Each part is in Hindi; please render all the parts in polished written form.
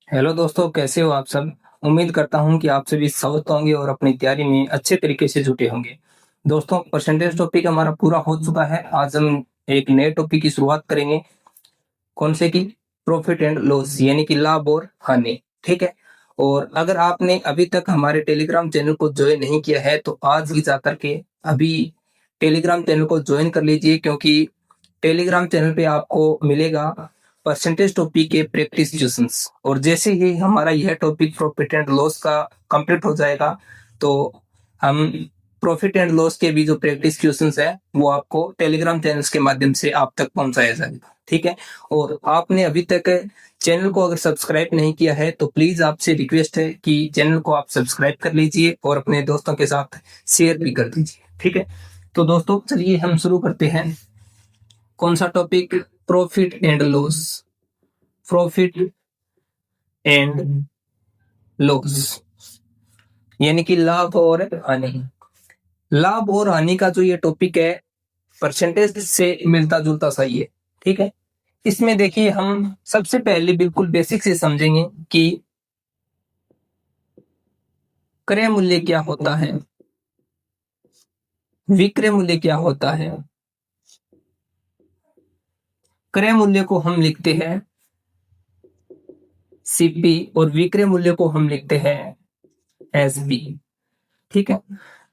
हेलो दोस्तों, कैसे हो आप सब। उम्मीद करता हूं कि आप सभी स्वस्थ होंगे और अपनी तैयारी में अच्छे तरीके से जुटे होंगे। दोस्तों, परसेंटेज टॉपिक हमारा पूरा हो चुका है। आज हम एक नए टॉपिक की शुरुआत करेंगे। कौन से की? प्रॉफिट एंड लॉस, यानी कि लाभ और हानि। ठीक है। और अगर आपने अभी तक हमारे टेलीग्राम चैनल को ज्वाइन नहीं किया है तो आज ही जाकर के अभी टेलीग्राम चैनल को ज्वाइन कर लीजिए, क्योंकि टेलीग्राम चैनल पे आपको मिलेगा परसेंटेज टॉपिक के प्रैक्टिस क्वेश्चंस। और जैसे ही हमारा यह टॉपिक प्रॉफिट एंड लॉस का कंप्लीट हो जाएगा तो हम प्रॉफिट एंड लॉस के भी जो प्रैक्टिस क्वेश्चंस है वो आपको टेलीग्राम चैनल्स के माध्यम से आप तक पहुंचाया जाएगा। ठीक है। और आपने अभी तक चैनल को अगर सब्सक्राइब नहीं किया है तो प्लीज आपसे रिक्वेस्ट है कि चैनल को आप सब्सक्राइब कर लीजिए और अपने दोस्तों के साथ शेयर भी कर दीजिए। ठीक है। तो दोस्तों, चलिए हम शुरू करते हैं। कौन सा topic? Profit and loss. Profit and loss, यानी कि लाभ और हानि। लाभ और हानि का जो ये टॉपिक है परसेंटेज से मिलता जुलता सा ही है। ठीक है। इसमें देखिए, हम सबसे पहले बिल्कुल बेसिक से समझेंगे कि क्रय मूल्य क्या होता है, विक्रय मूल्य क्या होता है। क्रय मूल्य को हम लिखते हैं सीपी और विक्रय मूल्य को हम लिखते हैं एसपी। ठीक है।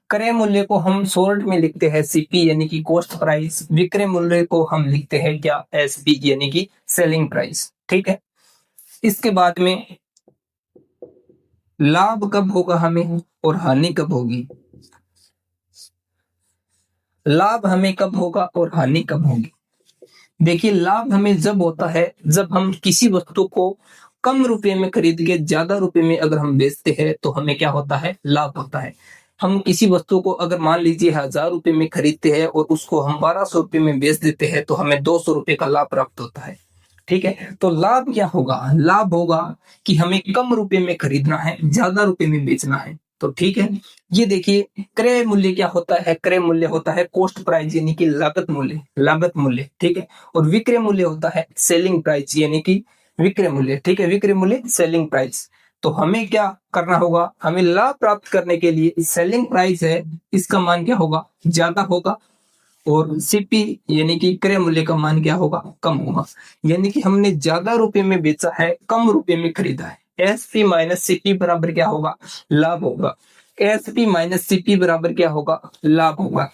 क्रय मूल्य को हम शॉर्ट में लिखते हैं सीपी, यानी कि कॉस्ट प्राइस। विक्रय मूल्य को हम लिखते हैं क्या? एसपी, यानी कि सेलिंग प्राइस। ठीक है। इसके बाद में लाभ कब होगा हमें और हानि कब होगी। लाभ हमें कब होगा और हानि कब होगी? देखिए, लाभ हमें जब होता है जब हम किसी वस्तु को कम रुपए में खरीद के ज्यादा रुपए में अगर हम बेचते हैं तो हमें क्या होता है? लाभ होता है। हम किसी वस्तु को अगर मान लीजिए 1000 रुपए में खरीदते हैं और उसको हम 1200 रुपए में बेच देते हैं तो हमें 200 रुपए का लाभ प्राप्त होता है। ठीक है। तो लाभ क्या होगा? लाभ होगा कि हमें कम रुपए में खरीदना है, ज्यादा रुपए में बेचना है। तो ठीक है। ये देखिए, क्रय मूल्य क्या होता है? क्रय मूल्य होता है कॉस्ट प्राइस, यानी कि लागत मूल्य। लागत मूल्य। ठीक है। और विक्रय मूल्य होता है सेलिंग प्राइस, यानी कि विक्रय मूल्य। ठीक है। विक्रय मूल्य सेलिंग प्राइस। तो हमें क्या करना होगा? हमें लाभ प्राप्त करने के लिए सेलिंग प्राइस है, इसका मान क्या होगा? ज्यादा होगा। और सीपी यानी कि क्रय मूल्य का मान क्या होगा? कम होगा। यानी कि हमने ज्यादा रुपए में बेचा है, कम रुपए में खरीदा है। एसपी माइनस सीपी बराबर क्या होगा? लाभ होगा। एसपी माइनस सीपी बराबर क्या होगा? लाभ होगा।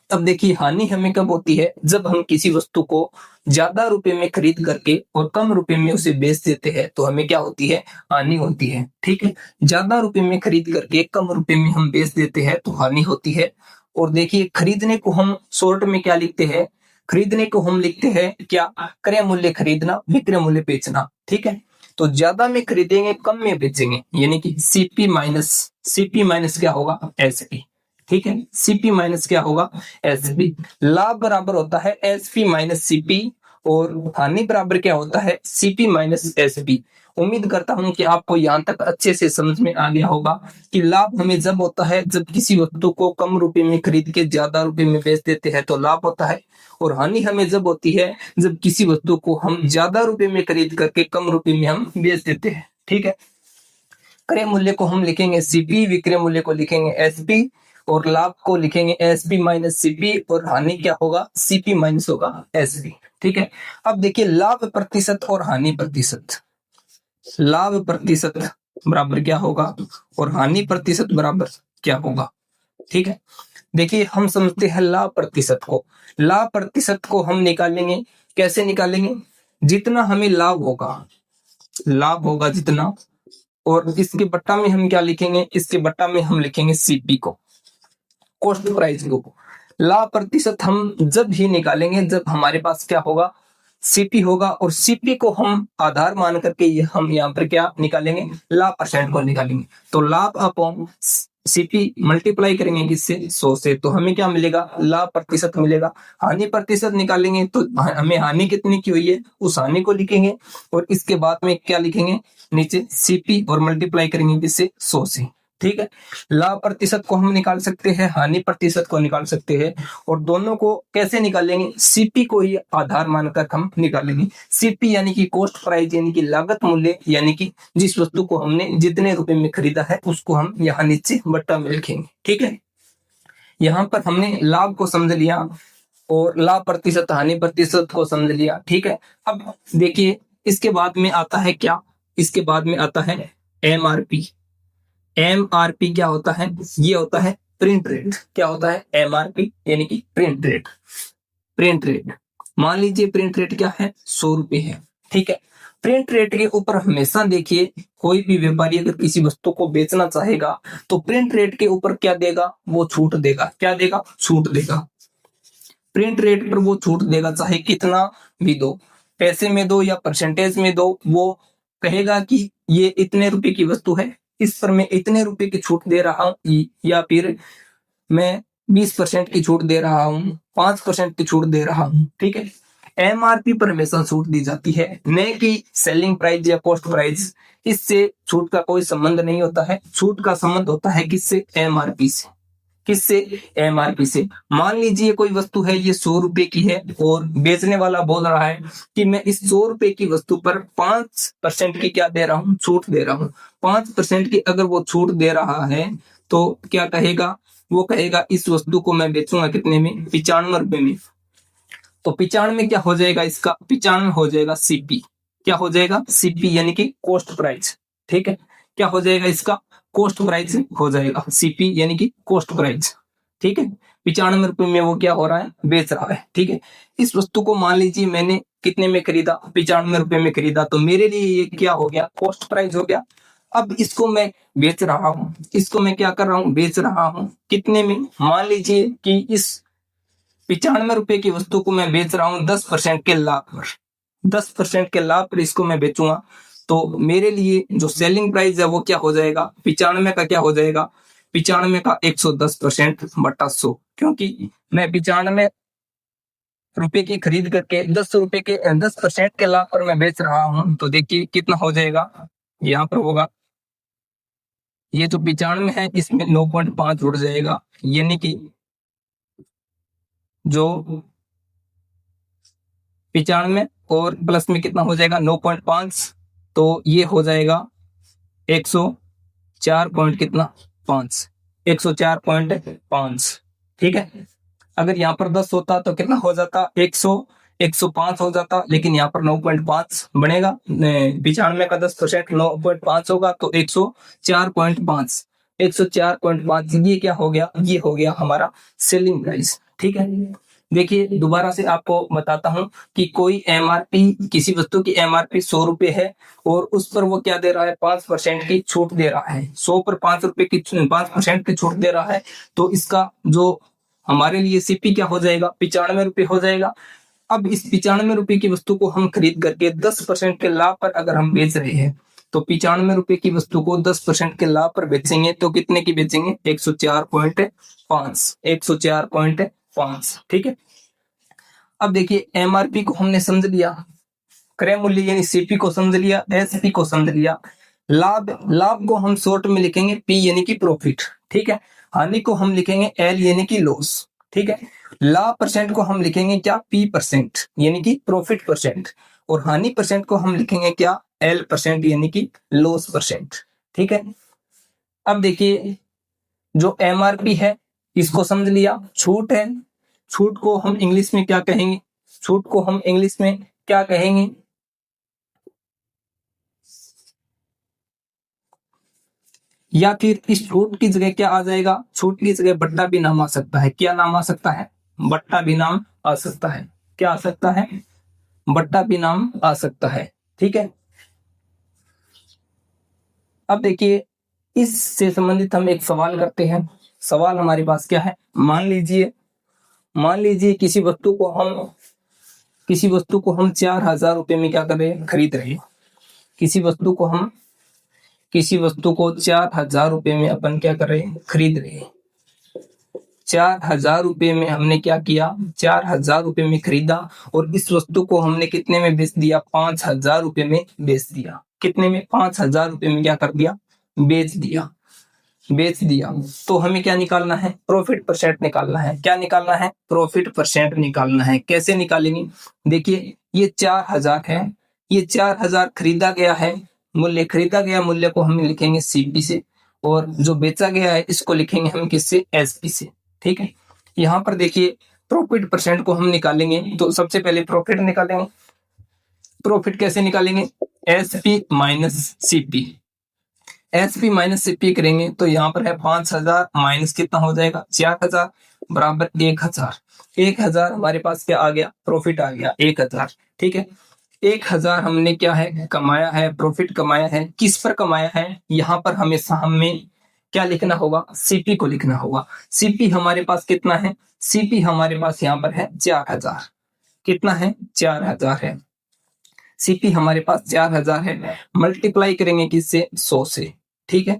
अब देखिए, हानि हमें कब होती है? जब हम किसी वस्तु को ज्यादा रुपए में खरीद करके और कम रुपए में उसे बेच देते हैं तो हमें क्या होती है? हानि होती है। ठीक है। ज्यादा रुपए में खरीद करके कम रुपए में हम बेच देते हैं तो हानि होती है। और देखिए, खरीदने को हम शॉर्ट में क्या लिखते हैं? खरीदने को हम लिखते हैं क्या? क्रय मूल्य खरीदना, विक्रय मूल्य बेचना। ठीक है। तो ज्यादा में खरीदेंगे, कम में बेचेंगे, यानी कि सीपी माइनस क्या होगा? एसपी। ठीक है। सीपी माइनस क्या होगा? एसपी। लाभ बराबर होता है एसपी माइनस सीपी और हानि बराबर क्या होता है? CP minus SP. उम्मीद करता हूं कि आपको यहां तक अच्छे से समझ में आ गया होगा कि लाभ हमें जब होता है जब किसी वस्तु को कम रुपए में खरीद के ज्यादा रुपए में बेच देते हैं तो लाभ होता है। और हानि हमें जब होती है जब किसी वस्तु को हम ज्यादा रुपए में खरीद करके कम रुपए में हम बेच देते हैं। ठीक है। क्रय मूल्य को हम लिखेंगे सीपी, विक्रय मूल्य को लिखेंगे एसपी और लाभ को लिखेंगे एसपी माइनस सीपी और हानि क्या होगा? सीपी माइनस होगा एसपी। ठीक है। अब देखिए, लाभ प्रतिशत और हानि प्रतिशत। लाभ प्रतिशत बराबर क्या होगा और हानि प्रतिशत बराबर क्या होगा? ठीक है। देखिए, हम समझते हैं लाभ प्रतिशत को। लाभ प्रतिशत को हम निकालेंगे। कैसे निकालेंगे? जितना हमें लाभ होगा, लाभ होगा जितना, और इसके बट्टा में हम क्या लिखेंगे? इसके बट्टा में हम लिखेंगे सीपी को, कॉस्ट प्राइस को। लाभ प्रतिशत हम जब ही निकालेंगे जब हमारे पास क्या होगा? सीपी होगा। और सीपी को हम आधार मान करके ये हम यहाँ पर क्या निकालेंगे? लाभ परसेंट को निकालेंगे। तो लाभ अपॉन सीपी मल्टीप्लाई करेंगे किससे? 100 से, तो हमें क्या मिलेगा? लाभ प्रतिशत मिलेगा। हानि प्रतिशत निकालेंगे तो हमें हानि कितनी की हुई है उस हानि को लिखेंगे और इसके बाद में क्या लिखेंगे? नीचे सीपी और मल्टीप्लाई करेंगे किससे? 100 से। ठीक है। लाभ प्रतिशत को हम निकाल सकते हैं, हानि प्रतिशत को निकाल सकते हैं, और दोनों को कैसे निकालेंगे, सीपी को ही आधार मानकर हम निकालेंगे। सीपी यानी कि कॉस्ट प्राइस, यानी कि लागत मूल्य, यानी कि जिस वस्तु को हमने जितने रुपए में खरीदा है उसको हम यहाँ नीचे बट्टा में लिखेंगे। ठीक है, यहाँ पर हमने लाभ को समझ लिया और लाभ प्रतिशत हानि प्रतिशत को समझ लिया। ठीक है, अब देखिए इसके बाद में आता है क्या, इसके बाद में आता है एमआरपी। एमआरपी क्या होता है, ये होता है प्रिंट रेट। क्या होता है एमआरपी, यानी कि प्रिंट रेट। प्रिंट रेट, मान लीजिए प्रिंट रेट क्या है, 100 रुपए है। ठीक है, प्रिंट रेट के ऊपर हमेशा देखिए कोई भी व्यापारी अगर किसी वस्तु को बेचना चाहेगा तो प्रिंट रेट के ऊपर क्या देगा, वो छूट देगा। क्या देगा, छूट देगा। प्रिंट रेट पर वो छूट देगा, चाहे कितना भी दो, पैसे में दो या परसेंटेज में दो, वो कहेगा कि ये इतने रुपए की वस्तु है, इस पर मैं इतने रुपए की छूट दे रहा हूं, या फिर मैं 20% की छूट दे रहा हूं, 5% की छूट दे रहा हूं। ठीक है, एमआरपी पर हमेशा छूट दी जाती है, न कि सेलिंग प्राइस या कॉस्ट प्राइस। इससे छूट का कोई संबंध नहीं होता है, छूट का संबंध होता है किससे, एमआरपी से। किससे, एमआरपी से। मान लीजिए कोई वस्तु है, ये 100 रुपए की है और बेचने वाला बोल रहा है कि मैं इस 100 रुपए की वस्तु पर 5% की क्या दे रहा हूं, छूट दे रहा हूं। 5% की अगर वो छूट दे रहा है तो क्या कहेगा, वो कहेगा इस वस्तु को मैं बेचूंगा कितने में, 95 रुपए में। तो 95 क्या हो जाएगा, इसका 95 हो जाएगा सीपी। क्या हो जाएगा, सीपी यानी कि कॉस्ट प्राइस। ठीक है, क्या हो जाएगा, इसका कॉस्ट प्राइस हो जाएगा, सीपी यानी कि कॉस्ट प्राइस। ठीक है, 95 रुपए में वो क्या हो रहा है, बेच रहा है। ठीक है, इस वस्तु को मान लीजिए मैंने कितने में खरीदा, 95 रुपए में खरीदा, तो मेरे लिए ये क्या हो गया, कॉस्ट प्राइस हो गया। अब इसको मैं बेच रहा हूं, इसको मैं क्या कर रहा हूं, बेच रहा हूं कितने में, मान लीजिए कि इस 95 रुपए की वस्तु को मैं बेच रहा हूं 10% के लाभ पर। 10% के लाभ पर इसको मैं बेचूंगा, तो मेरे लिए जो सेलिंग प्राइस है वो क्या हो जाएगा, 95 का क्या हो जाएगा, 95 का 110% बटा 100, क्योंकि मैं 95 रुपए की खरीद करके 10 रुपए के 10% के लाभ पर मैं बेच रहा हूं, तो देखिए कितना हो जाएगा, यहाँ पर होगा, ये जो 95 है इसमें 9.5 जुड़ जाएगा, यानी कि जो 95 और प्लस में कितना हो जाएगा, 9.5, तो ये हो जाएगा 104 पॉइंट कितना, 5, 104.5। ठीक है, अगर यहाँ पर 10 होता तो कितना हो जाता, 105 हो जाता, लेकिन यहाँ पर 9.5 बनेगा। 95 का 10% 9.5 होगा तो 104.5। 104.5 ये क्या हो गया, ये हो गया हमारा सेलिंग प्राइस। ठीक है, देखिए दोबारा से आपको बताता हूं कि कोई एमआरपी, किसी वस्तु की एमआरपी 100 रुपए है और उस पर वो क्या दे रहा है, 5% की छूट दे रहा है। 100 पर 5 रुपए की 5% की छूट दे रहा है, तो इसका जो हमारे लिए सीपी क्या हो जाएगा, 95 रुपए हो जाएगा। अब इस 95 रुपए की वस्तु को हम खरीद करके 10% के लाभ पर अगर हम बेच रहे हैं, तो 95 रुपए की वस्तु को 10% के लाभ पर बेचेंगे तो कितने की बेचेंगे, 104.5। 104.5। ठीक है, अब देखिए एमआरपी को हमने समझ लिया, क्रय मूल्य यानी सीपी को समझ लिया, एसपी को समझ लिया। लाभ, लाभ को हम शॉर्ट में लिखेंगे पी यानी कि प्रॉफिट। ठीक है, हानि को हम लिखेंगे एल यानी कि लॉस। ठीक है, लाभ परसेंट को हम लिखेंगे क्या, पी परसेंट यानी कि प्रॉफिट परसेंट, और हानि परसेंट को हम लिखेंगे क्या, एल परसेंट यानी कि लॉस परसेंट। ठीक है, अब देखिए जो एमआरपी है इसको समझ लिया, छूट है, छूट को हम इंग्लिश में क्या कहेंगे, छूट को हम इंग्लिश में क्या कहेंगे, या फिर इस छूट की जगह क्या आ जाएगा, छूट की जगह बट्टा भी नाम आ सकता है। क्या नाम आ सकता है, बट्टा भी नाम आ सकता है। क्या आ सकता है, बट्टा भी नाम आ सकता है। ठीक है, अब देखिए इससे संबंधित हम एक सवाल करते हैं। सवाल हमारे पास क्या है, मान लीजिए किसी वस्तु को हम 4000 रुपए में क्या कर रहे हैं, खरीद रहे हैं। किसी वस्तु को 4000 रुपए में अपन क्या कर रहे हैं, खरीद रहे हैं। 4000 रुपए में हमने क्या किया, 4000 रुपए में खरीदा और इस वस्तु को हमने कितने में बेच दिया, 5000 रुपए में बेच दिया। कितने में, 5000 रुपए में क्या कर दिया, बेच दिया। बेच दिया, तो हमें क्या निकालना है? प्रॉफिट परसेंट निकालना है। क्या निकालना है? प्रॉफिट परसेंट निकालना है। कैसे निकालेंगे? देखिए ये 4000 है, ये 4000 खरीदा गया है, मूल्य खरीदा गया मूल्य को हम लिखेंगे सीपी से, और जो बेचा गया है इसको लिखेंगे हम किससे? एसपी से। ठीक है, यहाँ पर देखिए प्रॉफिट परसेंट को हम निकालेंगे, तो सबसे पहले प्रॉफिट निकालेंगे। प्रॉफिट कैसे निकालेंगे? SP minus CP. SP minus CP करेंगे तो यहाँ पर है 5000 माइनस कितना हो जाएगा? 4000 बराबर 1000। 1000 हमारे पास क्या आ गया? प्रॉफिट आ गया 1000। ठीक है, 1000 हमने क्या है? कमाया है, प्रॉफिट कमाया है। किस पर कमाया है? यहाँ पर हमेशा हमें क्या लिखना होगा? सीपी को लिखना होगा। सीपी हमारे पास कितना है? सीपी हमारे पास यहाँ पर है 4000। कितना है? 4000 है। सीपी हमारे पास 4000 है, मल्टीप्लाई करेंगे किससे? 100 से। ठीक है,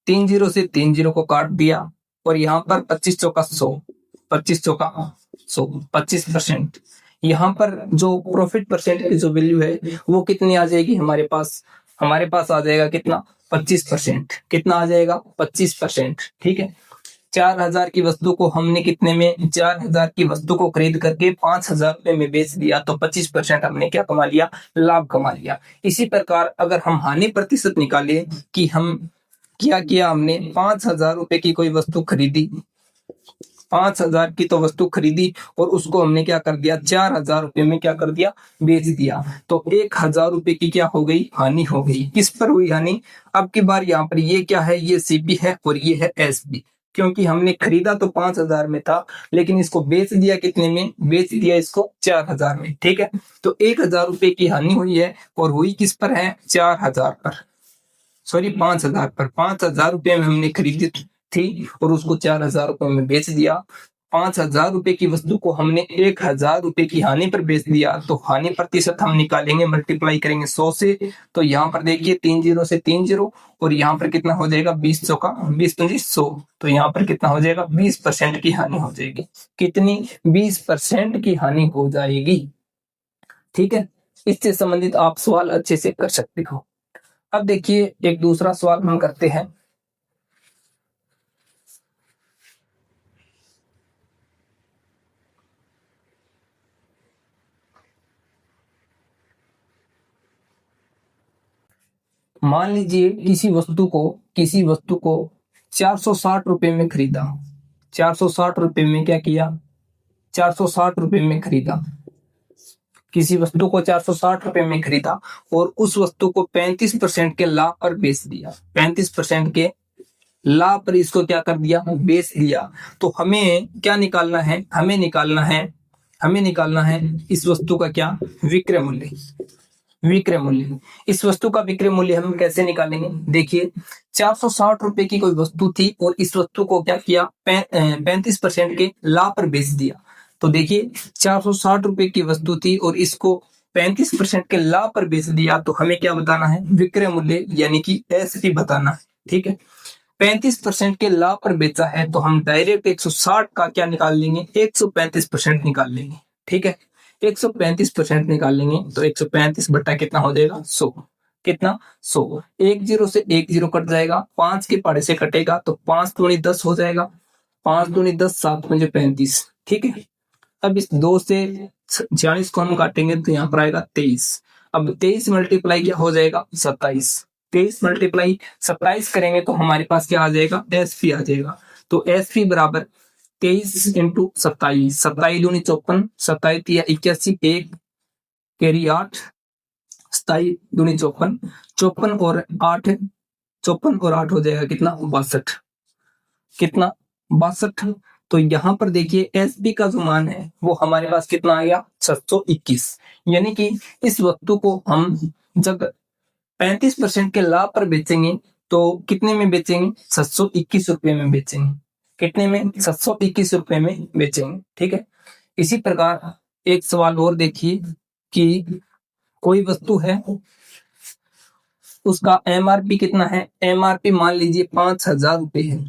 3 जीरो से 3 जीरो को काट दिया, और यहाँ पर 25 चौका 100, 25 चौका 100, 25%। यहाँ पर जो प्रॉफिट परसेंट की जो वैल्यू है वो कितनी आ जाएगी हमारे पास? हमारे पास आ जाएगा कितना? 25%। कितना आ जाएगा? 25%। ठीक है, 4000 की वस्तु को हमने कितने में? 4000 की वस्तु को खरीद करके 5000 रुपए में बेच दिया, तो 25% हमने क्या कमा लिया? लाभ कमा लिया। इसी प्रकार अगर हम हानि प्रतिशत निकाले कि हम क्या किया, हमने 5000 रुपए की कोई वस्तु खरीदी, 5000 की तो वस्तु खरीदी और उसको हमने क्या कर दिया? 4000 रुपए में क्या कर दिया? बेच दिया, तो 1000 रुपए की क्या हो गई? हानि हो गई। किस पर हुई हानि? अब की बार यहाँ पर ये क्या है? ये सीपी है और ये है एसबी, क्योंकि हमने खरीदा तो 5000 में था, लेकिन इसको बेच दिया कितने में? बेच दिया इसको 4000 में। ठीक है, तो 1000 रुपए की हानि हुई है, और हुई किस पर है? 4000 पर, सॉरी 5000 पर। 5000 रुपए में हमने खरीदी थी और उसको 4000 रुपए में बेच दिया। 5000 रुपए की वस्तु को हमने 1000 रुपए की हानि पर बेच दिया, तो हानि प्रतिशत हम निकालेंगे, मल्टीप्लाई करेंगे 100 से। तो यहाँ पर देखिए 3 जीरो से 3 जीरो, और यहाँ पर कितना हो जाएगा? 20 चौका 20 पंजी 100, तो यहाँ पर कितना हो जाएगा? 20% की हानि हो जाएगी। कितनी? 20% की हानि हो जाएगी। ठीक है, इससे संबंधित आप सवाल अच्छे से कर सकते हो। अब देखिए एक दूसरा सवाल हम करते हैं। मान लीजिए किसी वस्तु को 460 रुपए में खरीदा। 460 रुपए में क्या किया? 460 रुपए में खरीदा। किसी वस्तु को 460 रुपए में खरीदा और उस वस्तु को 35% के लाभ पर बेच दिया। 35% के लाभ पर इसको क्या कर दिया? बेच दिया। तो हमें क्या निकालना है? हमें निकालना है इस वस्तु का क्या? विक्रय मूल्य। विक्रय मूल्य, इस वस्तु का विक्रय मूल्य हम कैसे निकालेंगे? देखिए 460 रुपए की कोई वस्तु थी और इस वस्तु को क्या किया? 35% के लाभ पर बेच दिया। तो देखिए 460 रुपए की वस्तु थी और इसको 35% के लाभ पर बेच दिया, तो हमें क्या बताना है? विक्रय मूल्य यानी कि एसपी बताना है। ठीक है, 35% के लाभ पर बेचा है तो हम डायरेक्ट 160 का क्या निकाल लेंगे? 135% निकाल लेंगे। ठीक है, 135% निकाल लेंगे, तो 135 बट्टा कितना हो जाएगा? 100। कितना? 100। एक जीरो से एक जीरो कट जाएगा, 5 के पाड़े से कटेगा, तो 5 दूनी 10 हो जाएगा। 5 दूनी 10, 7 मुझे 35। ठीक है, अब इस 2 से 46 को हम काटेंगे तो यहाँ पर आएगा 23। अब 23 मल्टीप्लाई क्या हो जाएगा? 27। 23 मल्टीप्लाई 27 करेंगे तो हमारे पास क्या आ जाएगा? एसपी आ जाएगा। तो एसपी बराबर 23 इंटू 27, 27 दूनी 54, 27 या 81, एक कैरी 8, 27 दूनी 54, 54 और 8, 54 और 8 हो जाएगा कितना? 62। कितना? 62। तो यहाँ पर देखिए एसबी का जो मान है वो हमारे पास कितना आ गया? 721। यानी कि इस वस्तु को हम जब 35% के लाभ पर बेचेंगे तो कितने में बेचेंगे? 721 रुपए में बेचेंगे। कितने में? 721 रुपए में बेचेंगे। ठीक है, इसी प्रकार एक सवाल और देखिए कि कोई वस्तु है, उसका एमआरपी कितना है? एमआरपी मान लीजिए 5000 रुपए है।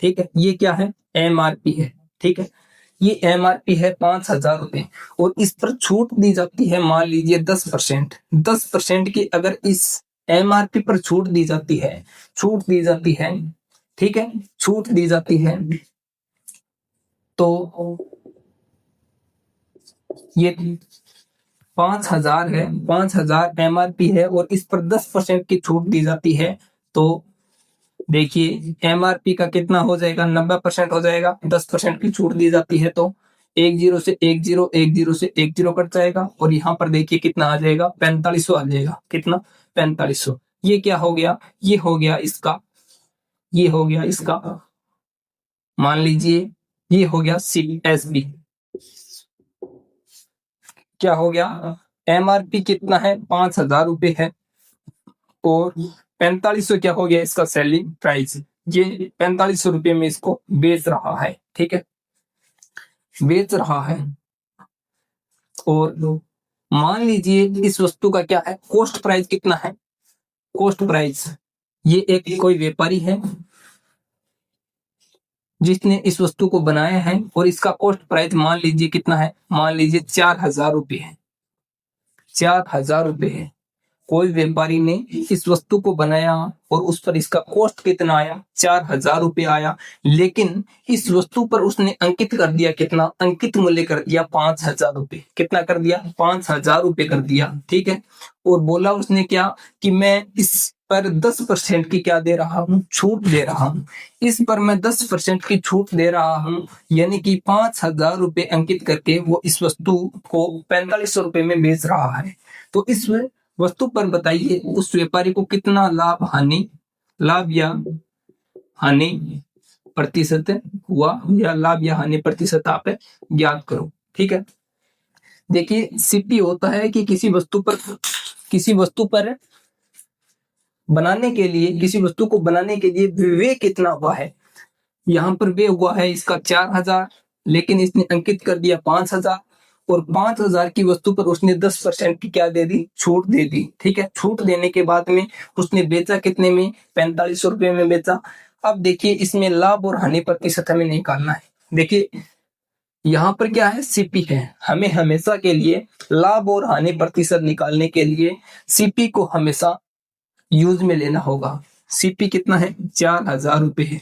ठीक है, ये क्या है? एमआरपी है। ठीक है, ये एमआरपी है 5000 रुपए और इस पर छूट दी जाती है मान लीजिए 10%। 10% की अगर इस एमआरपी पर छूट दी जाती है ठीक है, छूट दी जाती है। तो ये 5,000 है, 5,000 MRP है और इस पर 10% की छूट दी जाती है। तो देखिए MRP का कितना हो जाएगा, 90% हो जाएगा, 10% की छूट दी जाती है तो 10 से 10, 10 से 10 कट जाएगा और यहाँ पर देखिए कितना आ जाएगा, 4500 आ जाएगा। कितना, 4500। ये क्या हो गया, ये हो गया इसका, ये हो गया इसका, मान लीजिए ये हो गया CSB। क्या हो गया, MRP कितना है, 5,000 रुपए है और 4500 क्या हो गया इसका सेलिंग प्राइस। ये 4500 रुपए में इसको बेच रहा है, ठीक है, बेच रहा है। और मान लीजिए इस वस्तु का क्या है, कॉस्ट प्राइस कितना है, कॉस्ट प्राइस, ये एक कोई व्यापारी है जिसने इस वस्तु को बनाया है और इसका कॉस्ट प्राइस मान लीजिए कितना है, मान लीजिए 4,000 रुपये है, 4,000 रुपये है। कोई व्यापारी ने इस वस्तु को बनाया और उस पर इसका कॉस्ट कितना आया, 4,000 रुपये आया, लेकिन इस वस्तु पर उसने अंकित कर दिया कितना, अंकित मूल्य कर दिया 5,000 रुपये। कितना कर दिया, 5,000 रुपये कर दिया, ठीक है। और बोला उसने क्या कि मैं इस पर 10% की क्या दे रहा हूं, छूट दे रहा हूं। इस पर मैं 10% की छूट दे रहा हूं, यानी कि 5,000 रुपये अंकित करके वो इस वस्तु को 4500 रुपये में बेच रहा है। तो इस वस्तु पर बताइए उस व्यापारी को कितना लाभ हानि, लाभ या हानि प्रतिशत हुआ, या लाभ या हानि प्रतिशत आप ज्ञात करो, ठीक है। देखिए CP होता है कि किसी वस्तु पर बनाने के लिए, किसी वस्तु को बनाने के लिए व्यय कितना हुआ है। यहाँ पर व्यय हुआ है इसका 4,000, लेकिन इसने अंकित कर दिया 5,000 और 5,000 की वस्तु पर उसने 10% की क्या दे दी, छूट दे दी, ठीक है। छूट देने के बाद में उसने बेचा कितने में, 4500 रुपये में बेचा। अब देखिए इसमें लाभ और हानि प्रतिशत हमें निकालना है। देखिए यहाँ पर क्या है, CP है, हमें हमेशा के लिए लाभ और हानि प्रतिशत निकालने के लिए CP को हमेशा यूज में लेना होगा। CP कितना है, 4,000 रुपये है,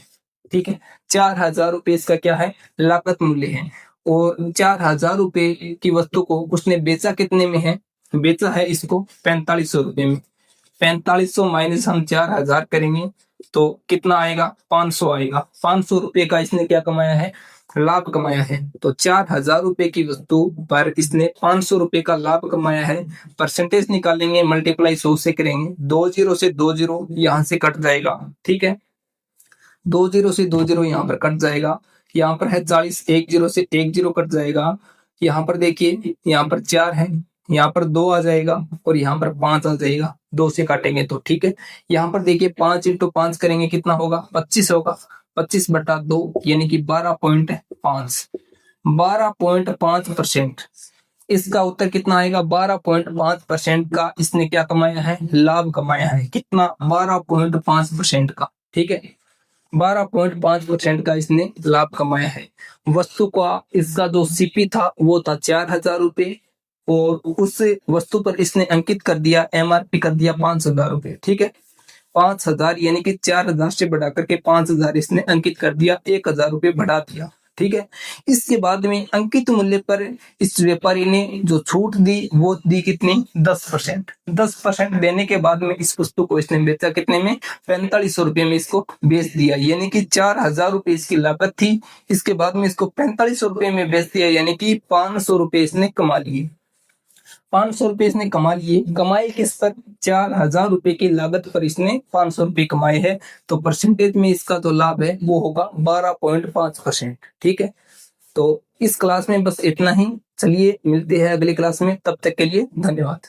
ठीक है। 4,000 रुपये इसका क्या है, लागत मूल्य है और 4,000 रुपये की वस्तु को उसने बेचा कितने में है, बेचा है इसको 4500 रुपये में। 4500 माइनस हम 4,000 करेंगे तो कितना आएगा, 500 आएगा। 500 रुपये का इसने क्या कमाया है, लाभ कमाया है। तो 4,000 रुपये की वस्तु पर इसने 500 रुपये का लाभ कमाया है। परसेंटेज निकालेंगे, मल्टीप्लाई 100 से करेंगे, 20 से 20 यहाँ से कट जाएगा, ठीक है। 20 से 20 यहाँ पर कट जाएगा, यहाँ पर है 40, 10 से 10 कट जाएगा। यहाँ पर देखिए, यहाँ पर 4 है, यहाँ पर 2 आ जाएगा और यहाँ पर 5 आ जाएगा, 2 से काटेंगे तो, ठीक है। यहाँ पर देखिए 5 × 5 करेंगे कितना होगा, 25 होगा। 25/2 यानी कि 12.5, 12.5%। इसका उत्तर कितना आएगा, 12.5% का इसने क्या कमाया है, लाभ कमाया है। कितना, 12.5% का, ठीक है। 12.5% का इसने लाभ कमाया है। वस्तु का इसका जो CP था वो था 4,000 रुपये और उस वस्तु पर इसने अंकित कर दिया, MRP कर दिया 5,000 रुपये, ठीक है। 5,000 यानी कि 4,000 से बढ़ा करके 5,000 इसने अंकित कर दिया, 1,000 रुपये बढ़ा दिया, ठीक है। इसके बाद में अंकित मूल्य पर इस व्यापारी ने जो छूट दी वो दी कितनी, 10%। 10% देने के बाद में इस वस्तु को इसने बेचा कितने में, 4500 रुपये में इसको बेच दिया, यानी कि 4,000 रुपये इसकी लागत थी। इसके बाद में इसको 4500 रुपये में बेच दिया, यानी कि 500 रुपये इसने कमा लिए। 500 रुपये इसने कमा लिए। कमाए किस पर, 4,000 रुपये की लागत पर इसने 500 रुपये कमाए हैं। तो परसेंटेज में इसका जो लाभ है वो होगा 12.5%, ठीक है। तो इस क्लास में बस इतना ही। चलिए मिलते हैं अगली क्लास में, तब तक के लिए धन्यवाद।